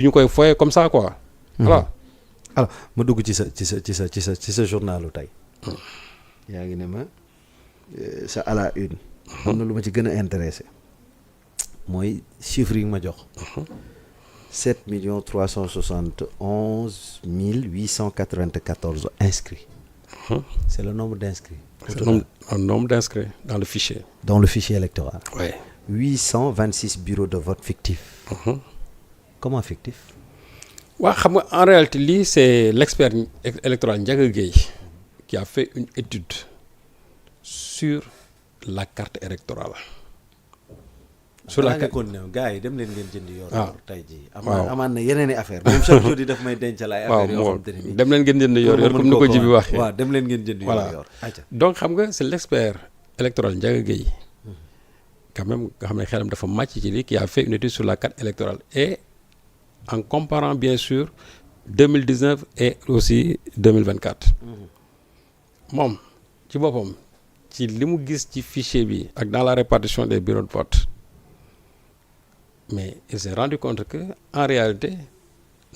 ñu koy foyee comme ça quoi. voilà. alors ma dugg ci sa journalu tey. yaa ngi ne ma sa à la une. am na lu ma ci gën a intéressé mooy chiffres yi nga ma jox. 7 371 894 inscrits. C'est le nombre d'inscrits. C'est un nombre d'inscrits dans le fichier. Dans le fichier électoral. Oui. 826 bureaux de vote fictifs. Comment fictifs? Ouais, en réalité, c'est l'expert électoral Ndiaga Gueye qui a fait une étude sur la carte électorale. sur la carte gars yi dem leen ngeen jëndi yor tey jii. amaan na yeneen i affaire moom chaque jour di daf may dencal ay affaire yoo xam te ne dem leen ngeen jëndi yor comme ni ko ji bi waxee. waaw dem leen ngeen jëndi yor. donc xam nga c'est l'expert électoral Ndiaga Gueye quand même nga xam ne xelam dafa màcc ci lii qui a fait une étude sur la carte électorale et en comparant bien sûr 2019 et aussi 2024. moom ci boppam ci li mu gis ci fichier bi ak dans la répartition des bureaux de vote. mais il s'est rendu compte que en réalité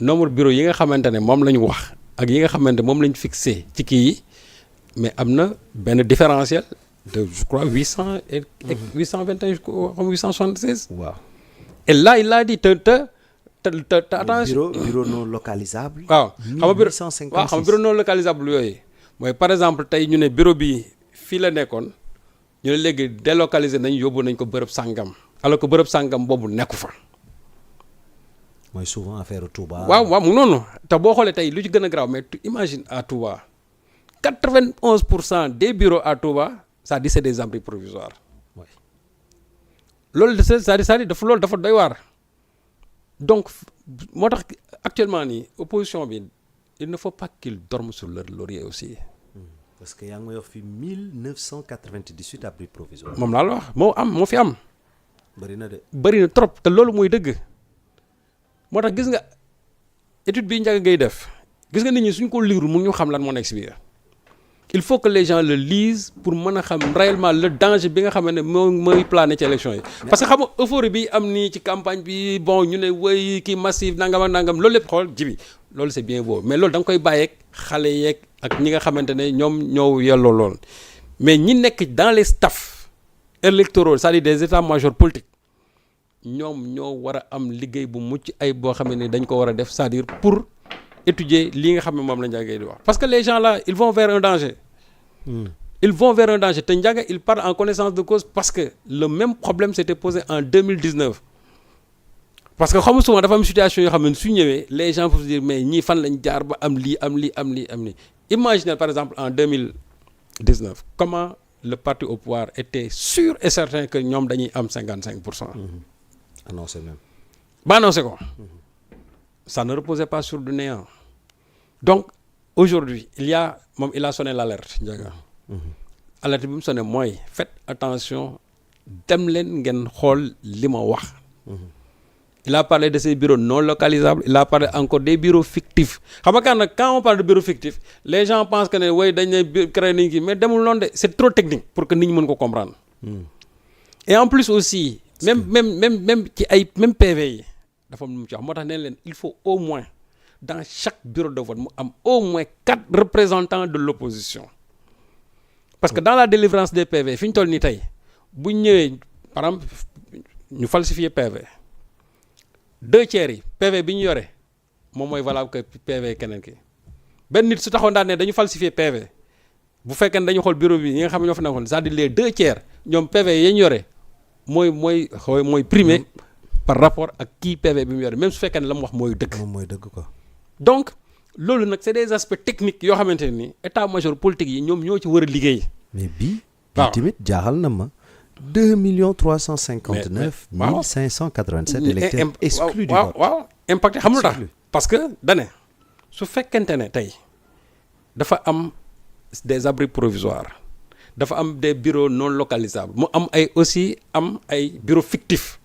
nombre bureau yi nga xamante ne moom la ñu wax ak yi nga xamante moom la ñu fixé ci kii yi mais am na benn différentiel de je crois 800 et 821 comme 876. waaw et là il a dit te attention. bureau non localisable. waaw xam nga bureau non localisable yooyu mooy par exemple tey ñu ne bureau bi fii la nekkoon ñu ne léegi délocalisé nañ yóbbu nañ ko bërëb sàngam. alors que bërëb sàngam boobu nekku fa. mooy souvent affaire Touba. waaw mu noonu te boo xoolee tey lu ci gën a grave mais tu imagines à Touba 91% des bureaux à Touba ça dit c'est des abris provisoires. oui loolu c'est-à-dire dafa doy waar. donc moo tax actuellement nii opposition bi il ne faut pas qu'ils dorment sur leur laurier aussi. parce que yaa ngi may wax fi 1998 abris provisoires. moom laa la wax moo fi am. bëri na de. bëri na trop te loolu mooy dëgg moo tax gis nga étude bii Ndiaga Gueye def gis nga nit ñi suñ ko liirul mun ñu xam lan moo nekk si biir il faut que les gens le lisent pour mën a xam réellement le danger bi nga xam ne mooy plané ci élection yi. parce que xam nga euphorie bi am nii ci campagne bi bon ñu ne woy kii massif nangam ak nangam loolu lépp xool ji bi loolu c'est bien beau mais loolu da nga koy bàyyeeg xale yeeg ak ñi nga xamante ne ñoom ñoo yelloo lool mais ñi nekk dans les staffs électoraux c'est-à-dire des états-majors politiques ñoom ñoo war a am liggéey bu mucc ay boo xam ne dañ ko war a def c'est-à-dire pour étudier li nga xam ne moom la Ndiaga Gueye di wax parce que les gens là ils vont vers un danger. Ils vont vers un danger te Ndiaga il parle en connaissance de cause parce que le même problème s'était posé en 2019 parce que xam nga souvent dafa am situation yoo xam ne su ñëwee les gens peuvent se dire mais ñii fan lañ jaar ba am lii am lii am lii am lii imaginez par exemple en 2019 comment le parti au pouvoir était sûr et certain que ñoom dañuy am 55%. annoncé même. ba annoncé ko. Ça ne reposait pas sur du néant. Donc aujourd'hui il a sonné l'alerte Ndiaga. alerte bi mu sonné mooy faites attention dem leen ngeen xool li ma wax. Il a parlé de ces bureaux non localisables il a parlé encore des bureaux fictifs xam nga quand on parle de bureaux fictifs les gens pensent que ne way dañ ne créé nañ ki mais demul noonu de c'est trop technique pour que nit ñi mën ko comprendre. Et en plus aussi même ci ay même PV yi dafa am lu mu ci wax moo tax nee leen il faut au moins dans chaque bureau de vote mu am au moins 4 représentants de l'opposition parce que dans la délivrance des PV fi ñu toll nii tey bu ñëwee par exemple ñu falsifier PV 2/3 yi PV bi ñu yore moom mooy valable que PV keneen ki benn nit su taxoon daal ne dañu falsifier PV bu fekkee ne dañu xool bureau bi ñi nga xam ne ñoo fa nekkoon c'est-à-dire les 2/3 ñoom PV yi ñu yore mooy primé par rapport ak kii PV bi mu yore même su fekkee ne la mu wax mooy dëgg. moom mooy dëgg quoi. donc loolu nag c'est des aspects techniques yoo xamante ne ni état-major politique yi ñoom ñoo ci war a liggéey. mais bii tamit jaaxal na ma. 2 359 587 électeurs exclus du vote. waaw impacté xam lu tax parce que dane su fekkente ne tey dafa am des abris provisoires dafa am des bureaux non localisables mu am ay bureaux fictifs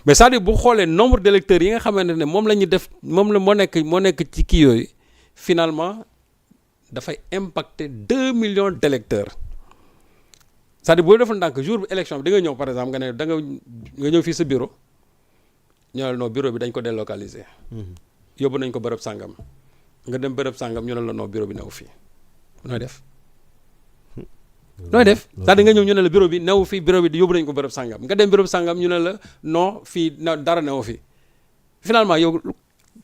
mais c'est-à-dire bu xoolee nombre d'électeurs yi nga xamante ne moom la ñu def moom la moo nekk ci kii yooyu finalement dafay impacter 2 millions d'électeurs c'est-à-dire boo deful ndànk jour bi élection bi di nga ñëw par exemple nga ne nga ñëw fii sa bureau ñu ne la non bureau bi dañ ko délocaliser. yóbbu nañ ko bërëb sàngam nga dem bërëb sàngam ñu ne la non bureau bi new fii nooy def. nooy def c'est-à-dire nga ñëw ñu ne la bureau bi new fii bureau bi yóbbu nañ ko bërëb sàngam nga dem bërëb sàngam ñu ne la non fii dara new fii finalement yow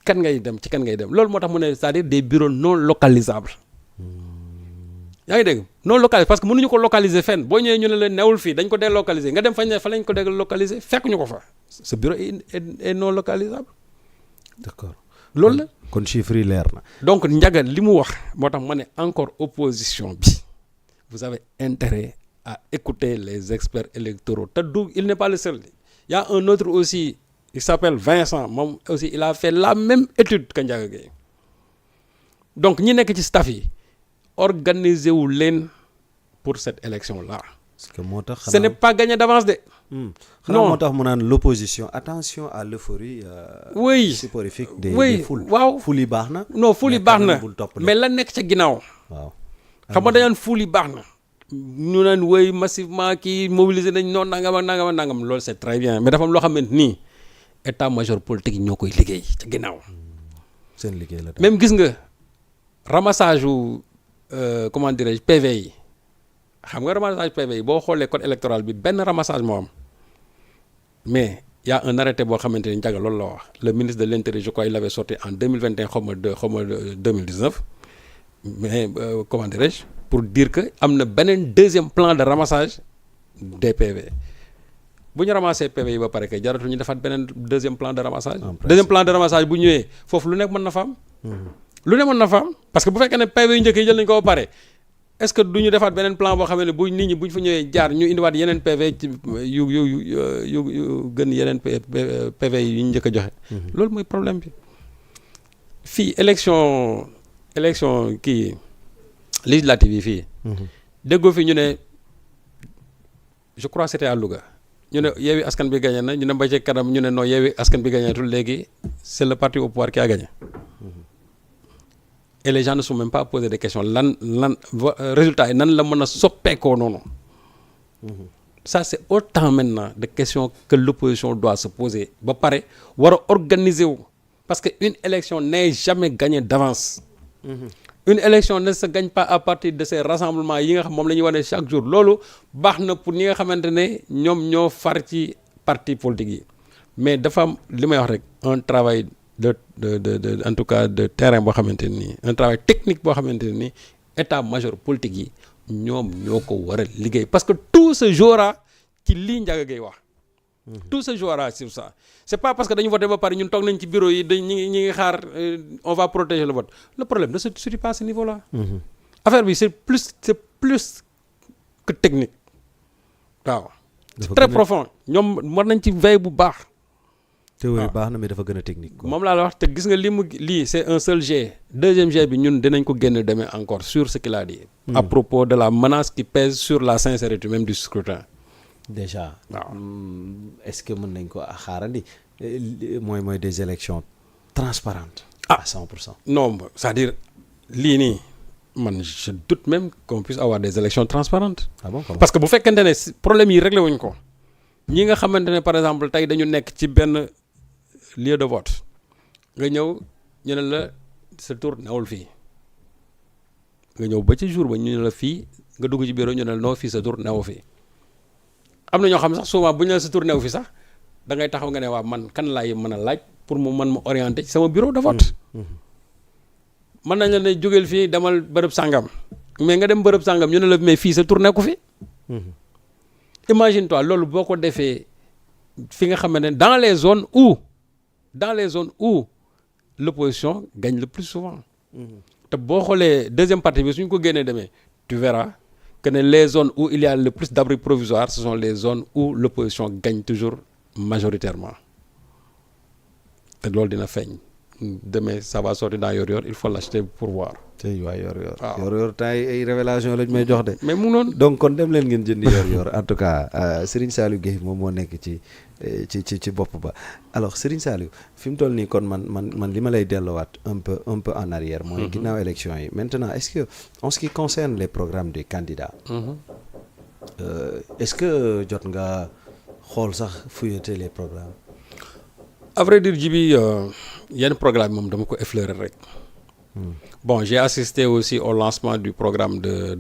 kan ngay dem ci kan ngay dem loolu moo tax mu ne c'est-à-dire des bureaux non localisables. yaa ngi dégg non localisé parce que mënuñu ko localiser fenn boo ñëwee ñu ne la newul fii dañ ko délocaliser nga dem fañ ne fa lañ ko délocaliser fekk ñu ko fa ce bureau est non localisable. d'accord loolu la kon chiffre yi leer na. donc Ndiaga li mu wax moo tax ma ne encore opposition bi vous avez intérêt à écouter les experts électoraux te du il n'est pas le seul il y a un autre aussi il s'appelle Vincent moom aussi il a fait la même étude que Ndiaga Gueye donc ñi nekk ci staff yi organisé wu leen pour cette élection là. parce que moo tax ce n'est pas gagné d'avance de. non moo tax mu naan l'opposition attention à l'euphorie. oui soporifique des foules. waaw ful yi baax na. non ful yi baax na mais la nekk ca ginnaaw. waaw xam nga dañu ful yi baax na. ñu naan wéy massivement kii mobiliser nañ noonu nangam ak nangam ak nangam loolu c'est très bien mais dafa am loo xamante ni état major politique yi ñoo koy liggéey ca ginnaaw. seen liggéey la même gis nga ramassage wu comment dirais-je PV yi xam nga ramassage PV yi boo xoolee code électoral bi benn ramassage moo am mais y a un arrêté boo xamante ni Ndiaga loolu la wax le ministre de l'intérieur je crois il l'avait sorti en 2021 xaw ma 2019 mais comment dirais-je pour dire que am na beneen deuxième plan de ramassage des PV bu ñu ramassé PV yi ba pare kay jaratu ñu defaat beneen deuxième plan de ramassage. deuxième plan de ramassage bu ñëwee foofu lu nekk mën na fa am. lu ne mën na fa am parce que bu fekkee ne PV yu njëkk yi jël nañu ko ba pare est-ce que du ñu defaat beneen plan boo xam ne bu nit ñi bu ñu fa ñëwee jaar ñu indiwaat yeneen PV ci yu gën yeneen PV yi ñu njëkk a joxe. loolu mooy problème bi fii élection kii législative yi fii. déggoo fi ñu ne je crois c'était à Louga ñu ne Yewwi Askan bi gagné na ñu ne ba ci kanam ñu ne non Yewwi Askan bi gagnétul léegi c'est le parti au pouvoir qui a gagné. et les gens ne sont même pas posé des questions lan résultat yi nan la mën a soppeekoo noonu. ça c'est autant maintenant de questions que l'opposition doit se poser ba pare war a organiser wu parce que une élection n'est jamais gagnée d'avance. une élection ne se gagne pas à partir de ces rassemblements yi nga xam moom la ñuy wane chaque jour loolu baax na pour ñi nga xamante ne ñoom ñoo far ci parti politique yi mais dafa am li may wax rek un travail de en tout cas de terrain boo xamante nii un travail technique boo xamante ne nii état-major politique yi ñoom ñoo ko war a liggéey parce que tout se jouera ci lii Ndiaga Gueye wax. tout se jouera sur ça c'est pas parce que dañu voté ba pare ñun toog nañ ci bureau yi ñi ngi xaar on va protéger le vote le problème ne se situe pas à ce niveau-là. affaire bi c'est plus que technique waaw. c'est très profond ñoom war nañ ci veille bu baax. théorie baax na mais dafa gën a technique quoi. moom laa la wax te gis nga lii c'est un seul jet deuxième jet bi ñun dinañ ko génne demain encore sur ce qu'il a dit. à propos de la menace qui pèse sur la sincérité même du scrutin. déjà waaw est-ce que mën nañ ko xaarandi mooy des élections transparentes à 100%. non c'est-à-dire lii nii man je doute même qu'on puisse avoir des élections transparentes. ah bon parce que bu fekkente ne problème yi réglé wuñ ko ñi nga xamante ne par exemple tey dañu nekk ci benn lieu de vote nga ñëw ñu ne la sa tour newul fii nga ñëw ba ci jour ba ñu ne la fii nga dugg ci bureau ñu ne la non fii sa tour newu fii am na ñoo xam sax souvent bu ñu la sa tour newu fi sax da ngay taxaw nga ne waa man kan laay mën a laaj pour mu mën ma orienter ci sama bureau de vote. mën nañ la ne jógeel fii demal bërëb sàngam mais nga dem bërëb sàngam ñu ne la mais fii sa tour nekku fi. imagine toi loolu boo ko defee fi nga xam ne dans les zones où l'opposition gagne le plus souvent. te boo xoolee deuxième partie bi suñ ko génnee demee tu verras que ne les zones où il y a le plus d'abris provisoires ce sont les zones où l'opposition gagne toujours majoritairement te loolu dina feeñ. demain ça va sortir dans Yoor Yoor il faut l'acheter pour voir. tey waa Yoor Yoor. waaw Yoor Yoor temps ay révélation lañ may jox de. mais mu noonu. donc kon dem leen ngeen jënd Yoor Yoor en tout cas Serigne Saliou Gueye moom moo nekk ci bopp ba alors Serigne Saliou fi mu toll nii kon man li ma lay delluwaat un peu en arrière. mooy ginnaaw élection yi maintenant est-ce que en ce qui concerne les programmes des candidats. est-ce que jot nga xool sax fouilleter les programmes. à vrai dire Djibi yenn programme moom dama ko effleurer rek. Bon j'ai assisté aussi au lancement du programme de